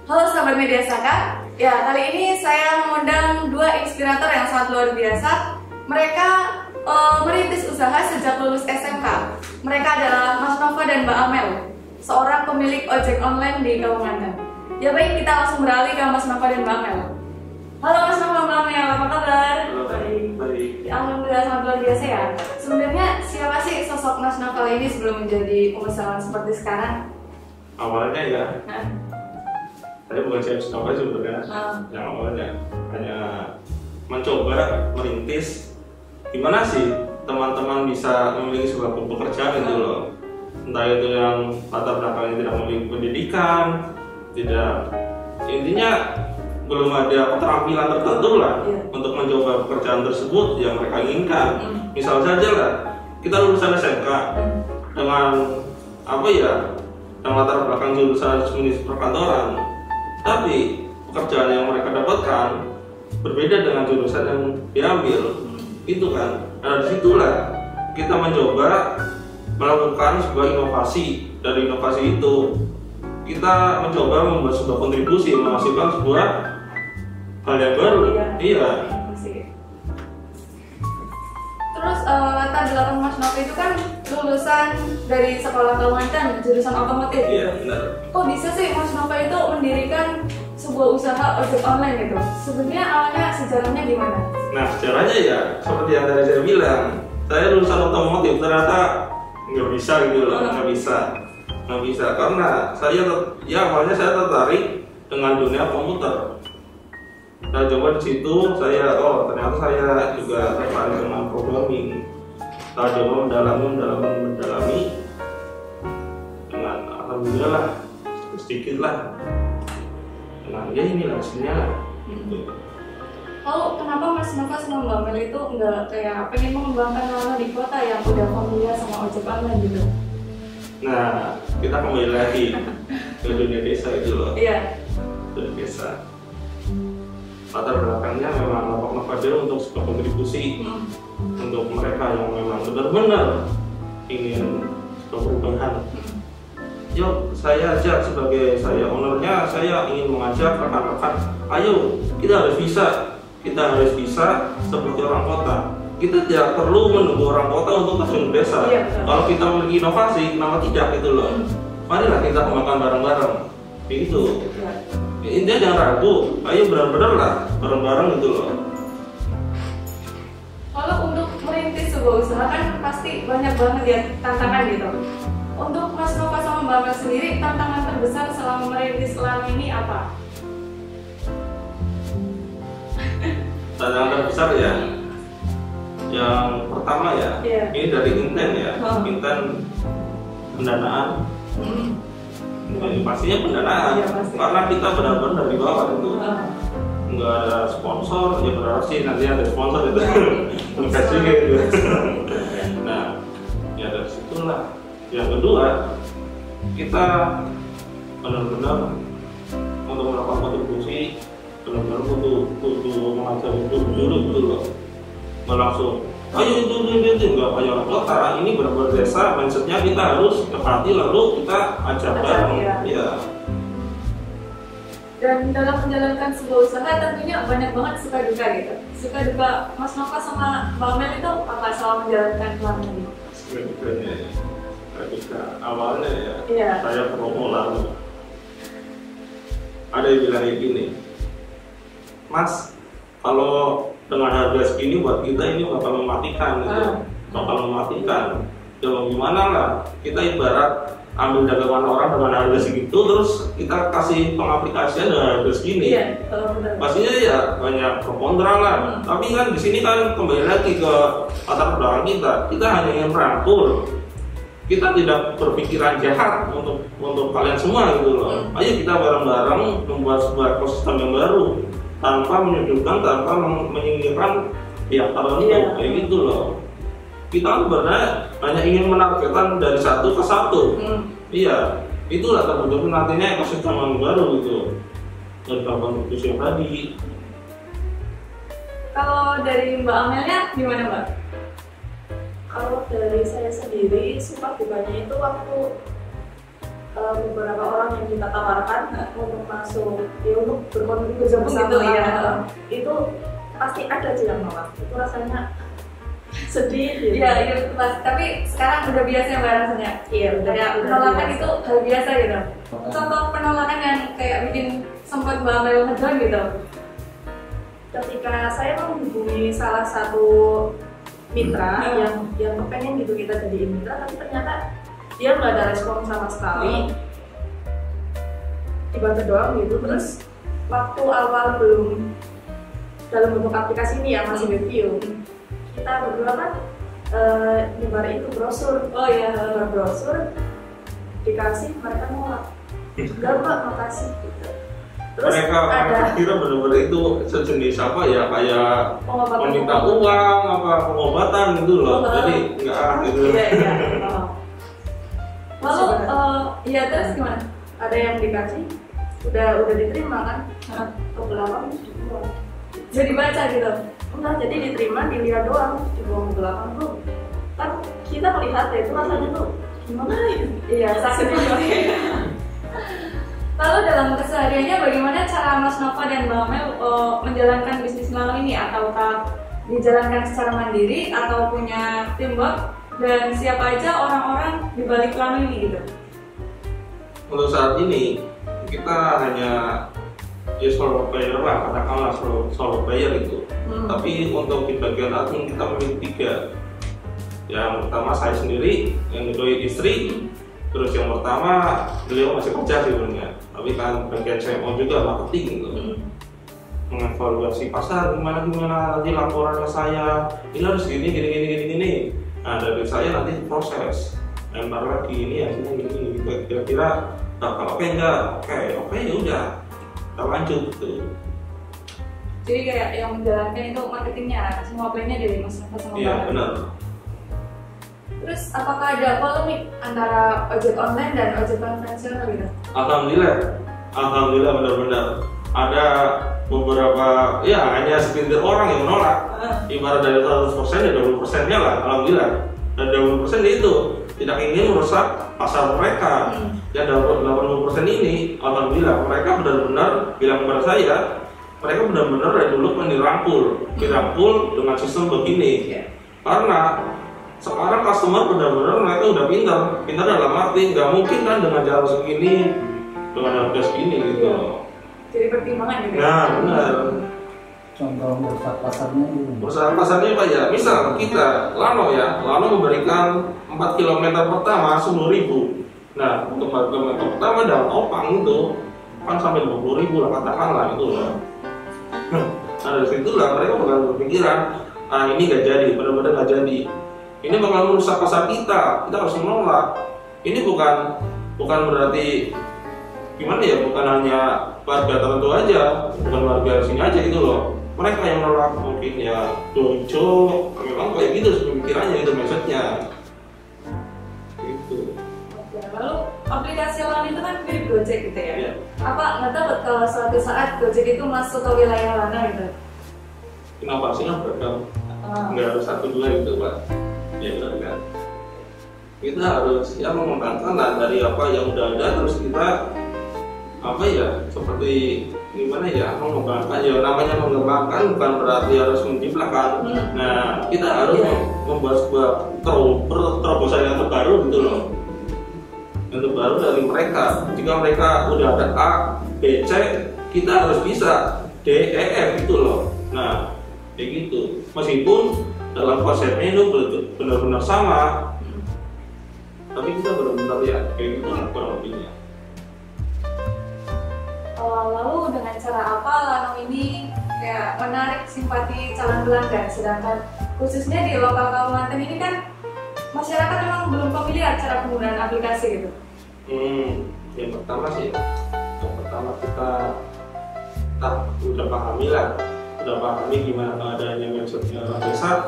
Halo sahabat Media Saka. Ya, kali ini saya mengundang dua inspirator yang sangat luar biasa. Mereka merintis usaha sejak lulus SMK. Mereka adalah Mas Nova dan Mbak Amel, seorang pemilik ojek online di Kaumangan. Ya baik, kita langsung beralih ke Mas Nova dan Mbak Amel. Halo Mas Nova, Mbak Amel, apa kabar? Baik. Ya, alhamdulillah sangat luar biasa ya. Sebenarnya siapa sih sosok Mas Nova ini sebelum menjadi pengusaha seperti sekarang? Awalnya ya, saya bukan siapa sebenarnya. Yang awalnya hanya mencoba merintis gimana sih teman-teman bisa memiliki sebuah pekerjaan gitu loh. Entah itu yang latar belakangnya tidak memiliki pendidikan, tidak, intinya belum ada keterampilan tertentu lah untuk mencoba pekerjaan tersebut yang mereka inginkan. Misal saja lah, kita lulusan SMK dengan apa ya, yang latar belakang jurusan administrasi perkantoran, tapi pekerjaan yang mereka dapatkan berbeda dengan jurusan yang diambil, itu kan. Nah, disitulah kita mencoba melakukan sebuah inovasi. Dari inovasi itu kita mencoba membuat sebuah kontribusi, menghasilkan sebuah hal yang baru. Iya. Terus latar belakang Mas Nova itu kan lulusan dari sekolah Kaumangan, jurusan otomotif. Iya, benar. Kok bisa sih Mas Nova itu mendirikan sebuah usaha ojek online gitu? Sebenarnya awalnya sejarahnya gimana? Nah, sejarahnya ya seperti yang tadi saya bilang, saya lulusan otomotif ternyata nggak bisa gitu loh, nggak bisa karena saya awalnya saya tertarik dengan dunia komputer. Nah, coba di situ ternyata saya juga tertarik dengan programming. Saya coba mendalami dengan alhamdulillah sedikit lah. Dengan ya inilah hasilnya lah. Lalu kenapa Mas Nova sama Mbak Mel itu nggak kayak pengen mengembangkan lama di kota yang udah familiar sama ojek online gitu? Nah, kita kembali lagi ke dunia desa itu loh. Iya. Dunia desa. Latar belakangnya memang Nova untuk sebuah kontribusi untuk mereka yang memang benar-benar ingin sebuah perubahan. Yuk, saya ajak sebagai saya ownernya, saya ingin mengajak rekan-rekan, ayo kita harus bisa seperti orang kota. Kita tidak perlu menunggu orang kota untuk terjun desa. Kalau kita memiliki inovasi, kenapa tidak gitu loh? Marilah kita kembangkan bareng-bareng. Begitu. Intinya jangan ragu, ayo benar-benar lah bareng-bareng gitu loh. Kalau untuk merintis sebuah usaha kan pasti banyak banget ya tantangan gitu. Untuk Mas Nova sama Mbak Mel sendiri, tantangan terbesar selama merintis selama ini apa? Tantangan terbesar ya, yang pertama ya, ini dari Inten ya, Inten pendanaan. Pastinya pendanaan, karena kita benar-benar dari bawah itu, nggak ada sponsor, ya berarti sih nanti ada sponsor itu, kasih gitu. Nah, ya dari situlah. Yang kedua, kita benar-benar untuk melakukan kontribusi, benar-benar butuh mengajar dulu gitu loh, nggak langsung ayo itu nggak kayak orang kota, ini benar-benar desa, mindsetnya kita harus dekati lalu kita ajak bareng. Iya. Dan dalam menjalankan sebuah usaha tentunya banyak banget suka duka gitu. Suka duka Mas Nova sama Mbak Mel itu apa selama menjalankan selama ini? Suka dukanya ya. Awalnya ya, saya promo lalu ada yang bilang kayak gini, Mas, kalau dengan harga segini buat kita ini bakal mematikan gitu. Bakal mematikan. Ya gimana lah, kita ibarat ambil dagangan orang dengan harga segitu terus kita kasih pengaplikasian dengan harga segini. Pastinya ya banyak pro kontra lah. Tapi kan di sini kan kembali lagi ke latar belakang kita hanya ingin merangkul. Kita tidak berpikiran jahat untuk kalian semua gitu loh. Ayo kita bareng-bareng membuat sebuah ekosistem yang baru tanpa menyudutkan, tanpa menyingkirkan pihak tertentu, kayak gitu loh. Kita sebenarnya hanya ingin menargetkan dari satu ke satu. Iya, itulah terbentuk nantinya ekosistem yang baru gitu. Dan kontribusi yang tadi. Kalau dari Mbak Amelnya gimana Mbak? Kalau dari saya sendiri suka dukanya itu waktu beberapa orang yang kita tawarkan untuk masuk, ya untuk berkontribusi bersama gitu, ya. Itu pasti ada aja yang nolak. Itu rasanya sedih gitu. Iya, iya Mas. Tapi sekarang udah biasa ya Mbak rasanya. Iya, Kayak penolakan biasa. itu hal biasa gitu. Contoh penolakan yang kayak bikin sempat Mbak Mel ngedown gitu. Ketika saya menghubungi salah satu mitra yang kepengen gitu kita jadiin mitra, tapi ternyata dia nggak ada respon sama sekali, dibantu doang gitu. Terus waktu awal belum dalam bentuk aplikasi ini ya, masih review, kita berdua kan nyebar itu brosur. Oh iya, nyebar brosur, dikasih, mereka nolak. Enggak Mbak, makasih gitu. Terus mereka kira benar-benar itu sejenis apa ya, kayak pengobatan, meminta uang apa pengobatan gitu loh. Jadi enggak gitu. Iya. Lalu iya terus gimana? Ada yang dikasih, udah diterima kan? Ke belakang dibuang. Jadi baca gitu. Enggak, jadi diterima, dilihat doang, dibuang ke belakang tuh. Kan kita melihat ya, itu rasanya tuh gimana ya? Iya, sakit banget. Lalu dalam kesehariannya bagaimana cara Mas Nova dan Mbak Mel menjalankan bisnis malam ini? Ataukah dijalankan secara mandiri atau punya teamwork? Dan siapa aja orang-orang di balik lalu ini gitu? Untuk saat ini kita hanya ya solo player lah, katakanlah solo player itu. Tapi untuk di bagian admin kita memiliki 3. Yang pertama saya sendiri, yang kedua istri, terus yang pertama beliau masih kerja sebenarnya. Tapi kan bagian CMO juga marketing gitu. Mengevaluasi pasar gimana nanti laporannya saya ini harus gini. Nah dari saya nanti proses lempar lagi ini ya ini gitu. Kira-kira kalau oke enggak, oke ya udah kita lanjut gitu. Jadi kayak yang menjalankan itu marketingnya, semua plannya dari Mas Nova sama Mbak. Iya benar. Terus apakah ada polemik antara ojek online dan ojek konvensional gitu? Alhamdulillah benar-benar ada beberapa ya hanya segelintir orang yang menolak. Ibarat dari 100% ya 20%-nya lah, alhamdulillah. Dan 20% itu tidak ingin merusak pasar mereka. Ya 80% ini alhamdulillah mereka benar-benar bilang kepada saya, mereka benar-benar dari dulu dirangkul dengan sistem begini. Karena sekarang customer benar-benar mereka udah pintar dalam arti nggak mungkin kan dengan cara segini, dengan harga segini gitu. Jadi pertimbangan gitu. Nah benar. Contoh merusak pasarnya gitu. Merusak pasarnya Pak ya, misal kita Lano memberikan 4 km pertama 10.000. Nah untuk 4 km pertama dalam opang itu kan sampai 20.000 lah katakanlah itu lah. Nah dari situlah mereka bakal berpikiran, ini nggak jadi, benar-benar nggak jadi. Ini bakal merusak pasar kita harus menolak. Ini bukan berarti gimana ya, bukan hanya warga tertentu aja, bukan warga sini aja gitu loh. Mereka yang menolak mungkin ya dojo, memang kayak gitu pemikirannya, itu mindsetnya. Gitu. Lalu aplikasi lain itu kan mirip Gojek gitu ya? Iya. Apa nggak tahu kalau suatu saat Gojek itu masuk ke wilayah Lana gitu? Inovasinya beragam, nggak harus 1-2 gitu Pak. Ya benar kan? Kita harus ya mengembangkan lah dari apa yang udah ada, terus kita apa ya seperti gimana ya mengembangkan, ya namanya mengembangkan bukan berarti harus menciptakan. Nah kita harus membuat sebuah terobosan yang terbaru gitu loh, yang terbaru dari mereka. Jika mereka udah ada A, B, C, kita harus bisa D, E, F gitu loh. Nah kayak gitu, meskipun dalam konsepnya itu benar-benar sama, tapi kita benar-benar ya kayak gitu lah kurang lebihnya. Lalu dengan cara apa Lano ini kayak menarik simpati calon pelanggan, sedangkan khususnya di lokal Kalimantan ini kan masyarakat memang belum familiar cara penggunaan aplikasi gitu. Yang pertama kita udah pahami gimana keadaannya medsos-nya orang desa,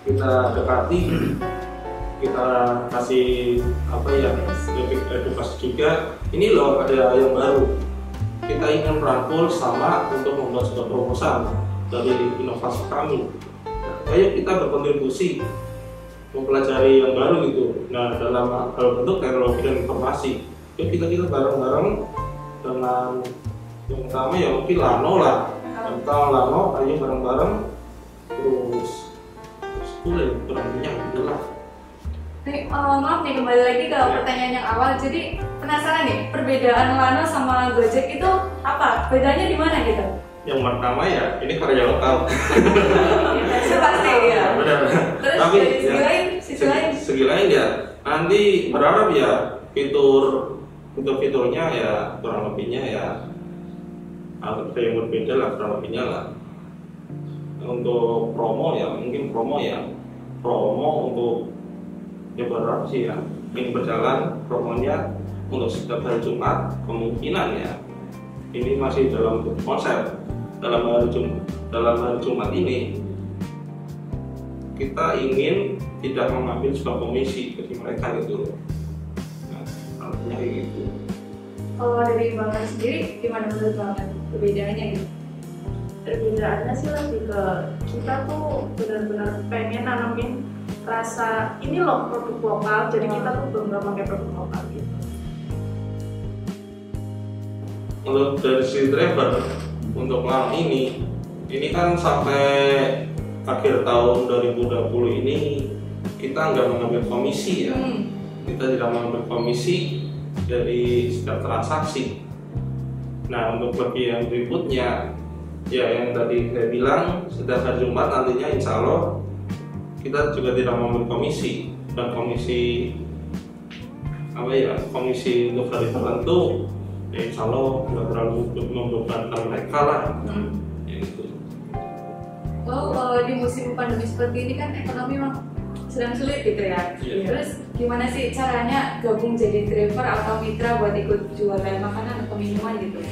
kita dekati, kita kasih apa ya edukasi juga. Ini loh ada yang baru, kita ingin merangkul sama untuk membuat sebuah proposal dari inovasi kami. Ayo kita berkontribusi mempelajari yang baru gitu. Nah dalam hal bentuk teknologi dan informasi, Yuk kita bareng-bareng dengan yang pertama ya mungkin Lano lah. Kita Lano, ayo bareng-bareng terus boleh berangnya gitu lah. Nih, maaf nih kembali lagi ke pertanyaan yang awal. Jadi penasaran nih, perbedaan Lano sama Gojek itu apa? Bedanya di mana gitu? Yang pertama ya, ini karya lokal. Itu pasti ya. Benar. Terus Tapi dari sisi lain, segi lain ya, nanti berharap ya fiturnya ya kurang lebihnya ya ada yang berbeda lah kurang lebihnya lah. Untuk promo ya mungkin promo untuk ya berharap sih ya ini berjalan promonya untuk setiap hari Jumat kemungkinan ya ini masih dalam konsep dalam hari Jumat ini kita ingin tidak mengambil sebuah komisi dari mereka gitu loh. Nah, artinya kayak gitu. kalau dari Bang Ran sendiri gimana menurut Bang Ran perbedaannya gitu? Perbedaannya sih lebih ke kita tuh benar-benar pengen nanamin rasa ini loh produk lokal, jadi kita tuh bangga pakai produk lokal gitu. Untuk dari si driver untuk malam ini kan sampai akhir tahun 2020 ini kita nggak mengambil komisi ya. Kita tidak mengambil komisi dari setiap transaksi. Nah untuk bagian berikutnya ya yang tadi saya bilang setiap hari Jumat nantinya insya Allah kita juga tidak mengambil komisi dan komisi untuk hari tertentu ya insya Allah nggak terlalu membebankan mereka lah. Ya, gitu. Di musim pandemi seperti ini kan ekonomi memang sedang sulit gitu ya. Terus gimana sih caranya gabung jadi driver atau mitra buat ikut jualan makanan atau minuman gitu?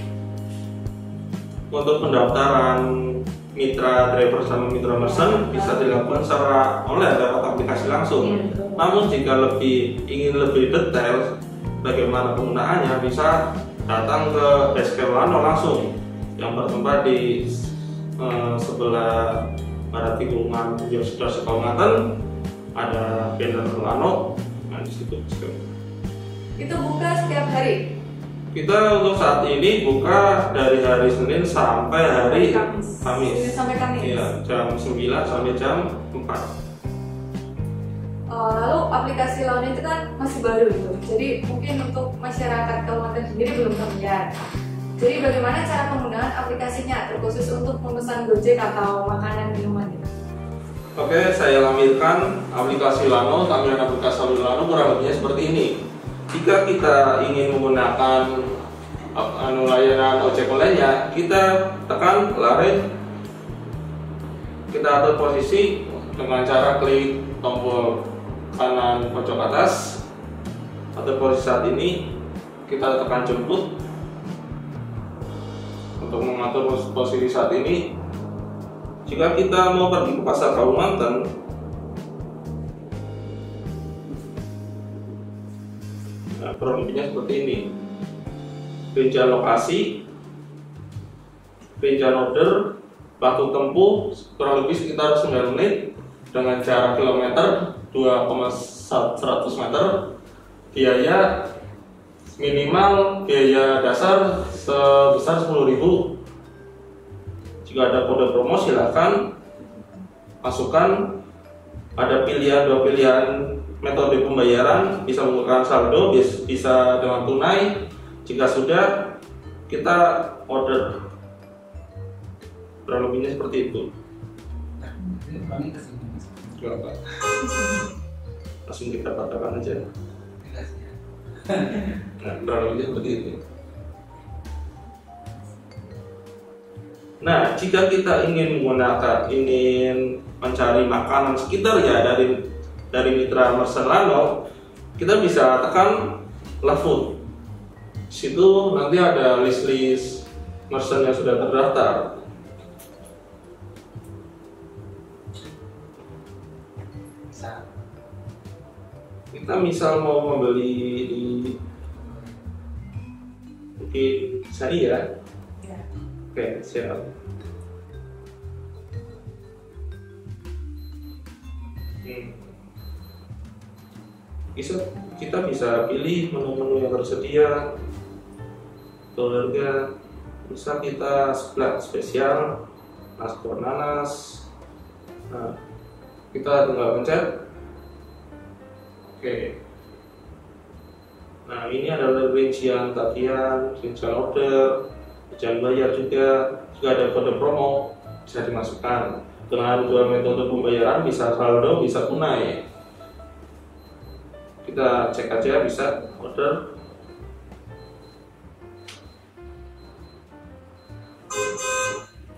Untuk pendaftaran mitra driver sama mitra merchant bisa dilakukan secara online lewat aplikasi langsung. Namun jika ingin lebih detail bagaimana penggunaannya bisa datang ke base Lano langsung yang bertempat di sebelah barat tikungan sudah Sekongatan ada banner Lano. Nah di situ. Itu buka setiap hari? Kita untuk saat ini buka dari hari Senin sampai hari Kamis. Senin sampai Kamis. Iya, jam 9 sampai jam 4. Lalu aplikasi Lano itu kan masih baru gitu. Jadi mungkin untuk masyarakat Kalimantan sendiri belum familiar. Jadi bagaimana cara penggunaan aplikasinya terkhusus untuk memesan Gojek atau makanan minuman gitu? Oke, saya lampirkan aplikasi Lano, tampilan aplikasi Lano kurang lebihnya seperti ini. Jika kita ingin menggunakan layanan ojek online-nya, kita tekan lari, kita atur posisi dengan cara klik tombol kanan pojok atas. Atur posisi saat ini, kita tekan jemput. Untuk mengatur posisi saat ini, jika kita mau pergi ke pasar Kalimantan, nah, produknya seperti ini. Rincian lokasi, rincian order, waktu tempuh kurang lebih sekitar 9 menit dengan jarak kilometer 2,100 meter. Biaya minimal biaya dasar sebesar 10.000. Jika ada kode promo silahkan masukkan. Ada dua pilihan metode pembayaran, bisa menggunakan saldo, bisa dengan tunai. Jika sudah, kita order. Kurang lebihnya seperti itu. Langsung kita katakan aja. Nah, kurang lebihnya seperti itu. Nah, jika kita ingin mencari makanan sekitar ya dari mitra merchant Lano, kita bisa tekan LoveFood. Situ nanti ada list merchant yang sudah terdaftar. Kita misal mau membeli di mungkin Sari ya. Oke, siap. kita bisa pilih menu-menu yang tersedia, keluarga, bisa kita sebelah spesial, nasgor nanas. Nah, kita tinggal pencet. Oke. Nah, ini adalah rincian tagihan, rincian order, rincian bayar juga ada kode promo bisa dimasukkan. Dengan dua metode pembayaran, bisa saldo, bisa tunai. Kita cek aja, bisa order.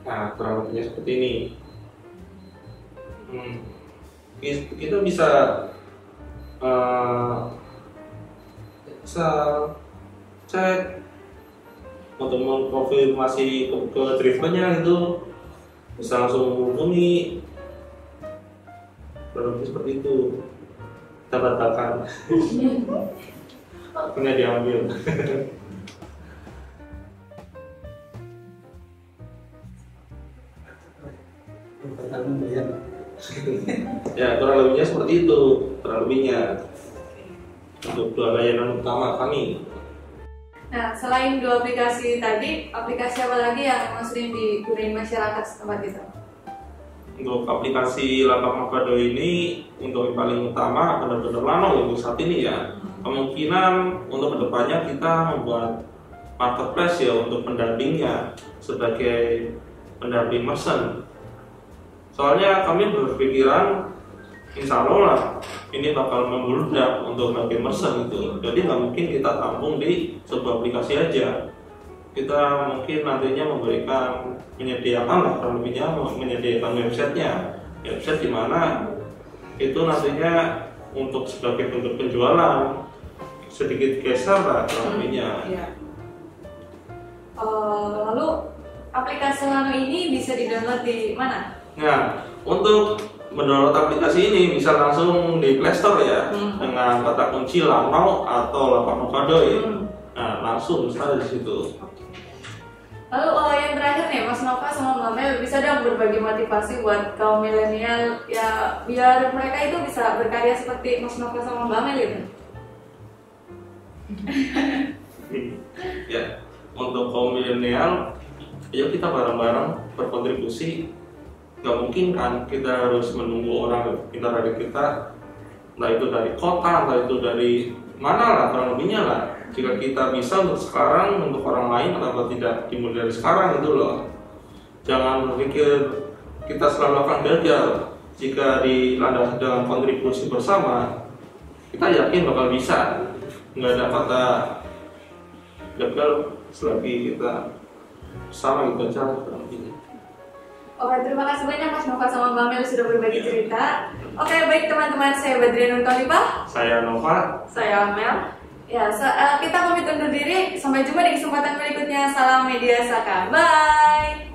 Nah, kurang lebihnya seperti ini. Kita bisa cek untuk mengkonfirmasi ke drivernya itu, bisa langsung menghubungi. Kurang lebih seperti itu. Kita batalkan. Punya diambil. Ya, kurang lebihnya seperti itu. Kurang lebihnya untuk dua layanan utama kami. Nah, selain dua aplikasi tadi, aplikasi apa lagi yang sering digunakan masyarakat setempat itu? Untuk aplikasi Lapak Mapado ini, untuk yang paling utama benar-benar lano untuk saat ini ya. Kemungkinan untuk kedepannya kita membuat marketplace ya untuk pendampingnya sebagai pendamping merchant. Soalnya kami berpikiran insya Allah lah ini bakal membludak untuk bagian merchant itu. Jadi nggak mungkin kita tampung di sebuah aplikasi aja. Kita mungkin nantinya menyediakan lah, kalau lebihnya menyediakan website di mana itu nantinya untuk sebagai bentuk penjualan sedikit geser lah kalau lebihnya. Lalu aplikasi Lano ini bisa di-download di mana? Nah, untuk mendownload aplikasi ini bisa langsung di Play Store ya, dengan kata kunci Lano atau Lapak Mapado ya. Nah, langsung bisa di situ. Lalu yang terakhir nih, Mas Nova sama Mbak Mel, bisa dong berbagi motivasi buat kaum milenial ya, biar mereka itu bisa berkarya seperti Mas Nova sama Mbak Mel itu. Ya, untuk kaum milenial, ayo kita bareng-bareng berkontribusi. Gak mungkin kan kita harus menunggu orang pintar dari kita, entah itu dari kota, entah itu dari mana lah, kurang lebihnya lah. Jika kita bisa untuk sekarang, untuk orang lain, kenapa tidak dimulai dari sekarang itu loh. Jangan berpikir kita selalu akan gagal. Jika dilandasi dengan kontribusi bersama, kita yakin bakal bisa. Nggak ada kata gagal selagi kita sama gitu aja. Oke, terima kasih banyak Mas Nova sama Mbak Mel sudah berbagi cerita. Oke, baik teman-teman, saya Badrian Nur Khalifah. Saya Nova. Saya Mel. Ya, kita pamit undur diri. Sampai jumpa di kesempatan berikutnya. Salam Media Saka. Bye.